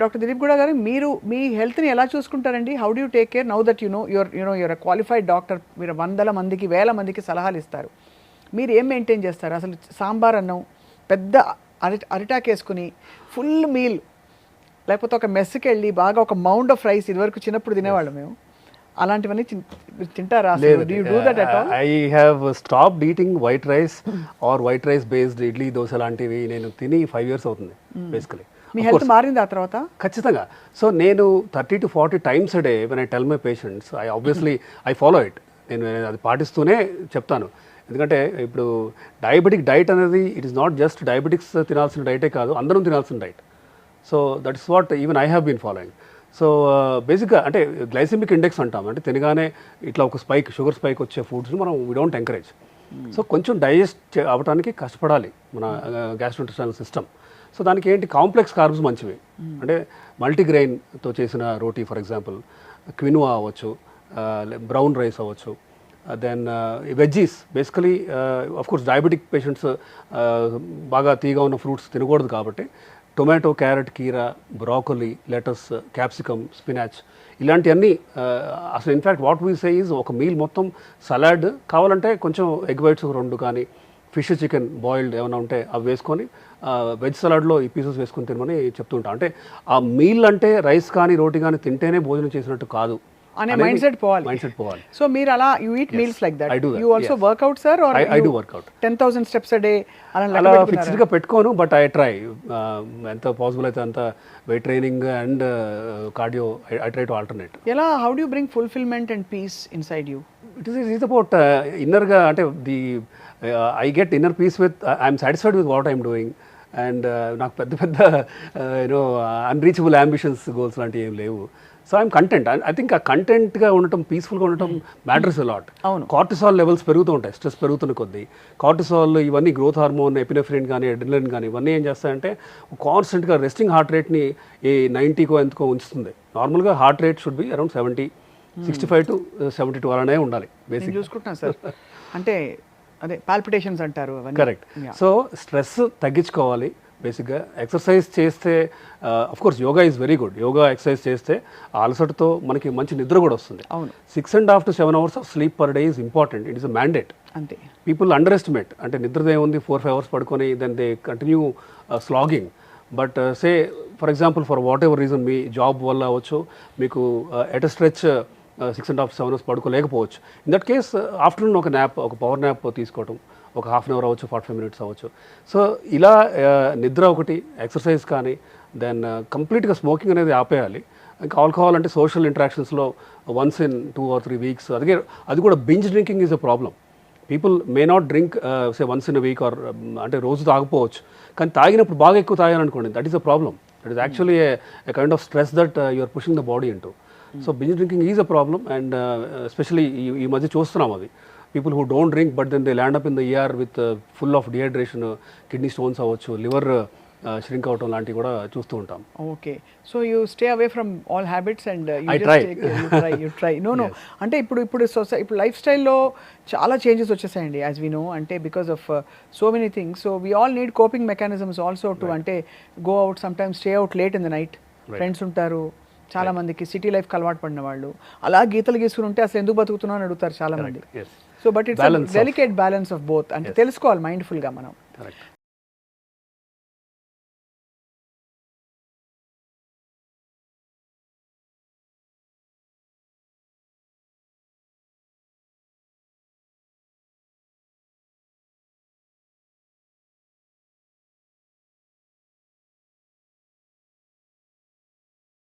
Doctor Dilip గూడ గారు, మీరు మీ హెల్త్ని ఎలా చూసుకుంటారండి? How do you take care now that your qualified doctor? మీరు వందల మందికి వేల మందికి సలహాలు ఇస్తారు. మీరు ఏం మెయింటైన్ చేస్తారు? అసలు సాంబార్ అన్నం పెద్ద అరిటాక్ వేసుకుని ఫుల్ మీల్, లేకపోతే ఒక మెస్కి వెళ్ళి బాగా ఒక మౌండ్ ఆఫ్ రైస్, ఇదివరకు చిన్నప్పుడు తినేవాళ్ళం మేము, అలాంటివన్నీ తింటారా? I have stopped eating white rice or white rice based idli dosa లాంటివి నేను తిని 5 years అవుతుంది బేసికలీ. మీ హెల్త్ మారింది ఆ తర్వాత? ఖచ్చితంగా. సో నేను 30 to 40 times a day when I tell my patients, I follow it. నేను అది పాటిస్తూనే చెప్తాను. ఎందుకంటే ఇప్పుడు డయాబెటిక్ డైట్ అనేది it is not just diabetics తినాల్సిన డైటే కాదు, అందరం తినాల్సిన diet. So that is what even I have been following. So బేసిక్గా అంటే గ్లైసెమిక్ ఇండెక్స్ అంటాం, అంటే తినగానే ఇట్లా ఒక షుగర్ స్పైక్ వచ్చే ఫుడ్స్ని మనం వీ డోంట్ ఎంకరేజ్. సో కొంచెం డైజెస్ట్ అవ్వడానికి కష్టపడాలి మన గ్యాస్ట్రోఇంటెస్టైనల్ సిస్టమ్. సో దానికి ఏంటి, కాంప్లెక్స్ కార్బ్స్ మంచివి. అంటే మల్టీగ్రెయిన్తో చేసిన రోటీ ఫర్ ఎగ్జాంపుల్, క్వినోవా అవ్వచ్చు, బ్రౌన్ రైస్ అవ్వచ్చు, then veggies. Basically course diabetic patients బాగా తీగా ఉన్న ఫ్రూట్స్ తినకూడదు కాబట్టి టొమాటో, క్యారెట్, కీరా, బ్రాకొలీ, లెటస్, క్యాప్సికమ్, స్పినాచ్ ఇలాంటివన్నీ అసలు in fact what we say is ఒక మీల్ మొత్తం సలాడ్, కావాలంటే కొంచెం ఎగ్ వైట్స్ 2 కానీ, ఫిష్, చికెన్ బాయిల్డ్ ఏమైనా ఉంటే అవి వేసుకొని వెజ్ సలాడ్లో ఈ పీసెస్ వేసుకొని తినమని చెప్తుంటాం. అంటే ఆ మీల్ అంటే రైస్ కానీ రోటీ కానీ తింటేనే భోజనం చేసినట్టు కాదు అనే మైండ్ సెట్ పోవాలి. సో మీరు అలా you eat meals like that. You also workout sir? Or I do workout 10,000 steps a day అలా ఫిక్స్డ్గా పెట్టుకోను, బట్ ఐ ట్రై ఎంత పాసిబుల్ అయితే అంత weight training and cardio I try to alternate. ఎలా, how do you bring fulfilment and peace inside you? It is about ఇన్నర్గా, అంటే I get inner peace with, I'm satisfied with what I'm doing. And నాకు పెద్ద unreachable ambitions, goals లాంటివి ఏం లేవు. So I'm content. I think ఆ కంటెంట్గా ఉండటం, పీస్ఫుల్గా ఉండటం మ్యాటర్స్ అలాట్. కార్టిసాల్ లెవెల్స్ పెరుగుతూ ఉంటాయి స్ట్రెస్ పెరుగుతున్న కొద్దీ. కార్టిసాల్ ఇవన్నీ గ్రోత్ హార్మోన్, ఎపినెఫ్రిన్ కానీ, అడ్రినలిన్ కానీ ఇవన్నీ ఏం చేస్తాయంటే కాన్స్టెంట్గా రెస్టింగ్ హార్ట్ రేట్ని 90కో ఎంతకో ఉంచుతుంది. నార్మల్గా heart rate should be around 70, 65 to 72 అలానే ఉండాలి బేసిక్. చూసుకుంటున్నాను సార్, అంటే అదే పాల్పిటేషన్స్ అంటారు. కరెక్ట్. సో స్ట్రెస్ తగ్గించుకోవాలి బేసిక్గా. ఎక్సర్సైజ్ చేస్తే course yoga is very good. Yoga exercise చేస్తే ఆ అలసటతో మనకి మంచి నిద్ర కూడా వస్తుంది. 6.5 to 7 hours of sleep per day is important. It is a mandate. అంతే. పీపుల్ అండర్ ఎస్టిమేట్, అంటే నిద్రదే ఉంది 4-5 hours పడుకొని then they continue slogging. But say for example for whatever reason, మీ జాబ్ వల్ల అవ్వచ్చు, మీకు at a stretch 6.5 to 7 hours పడుకోలేకపోవచ్చు. In that case afternoon ఒక న్యాప్, ఒక పవర్ న్యాప్ తీసుకోవటం, ఒక 1/2 hour అవ్వచ్చు, 45 minutes అవ్వచ్చు. సో ఇలా నిద్ర ఒకటి, ఎక్సర్సైజ్ కానీ, దెన్ కంప్లీట్గా స్మోకింగ్ అనేది ఆపేయాలి. ఇంకా ఆల్కహాల్ అంటే సోషల్ ఇంటరాక్షన్స్లో once in 2 or 3 weeks, అది కూడా binge drinking is a problem. People may not drink say once in a week or అంటే రోజు తాగకపోవచ్చు, కానీ తాగినప్పుడు బాగా ఎక్కువ తాగాలనుకోండి, that is a problem. That is actually a kind of stress that you are pushing the body into. So binge drinking is a problem. And especially ఈ మధ్య చూస్తున్నాం అది. People who don't drink but then they land up in the ER with full of dehydration, kidney stones అవ్వచ్చు, liver shrink అవటం లాంటివి కూడా చూస్తూ ఉంటాం. Okay. So you stay away from all habits and you try. No అంటే ఇప్పుడు life స్టైల్లో చాలా చేంజెస్ వచ్చేసాయండి, యాజ్ వీ నో. అంటే because of so many things. So we all need coping mechanisms also to, అంటే go out sometimes, stay out late in the night. Friends ఉంటారు చాలా మందికి, సిటీ లైఫ్కి అలవాటు పడిన వాళ్ళు అలా గీతలు గీసుకుని ఉంటే అసలు ఎందుకు బతుకుతున్నావు అని అడుగుతారు చాలా మంది. So but it's delicate balance of both, అంటే తెలుసుకోవాలి మైండ్ఫుల్గా మనం.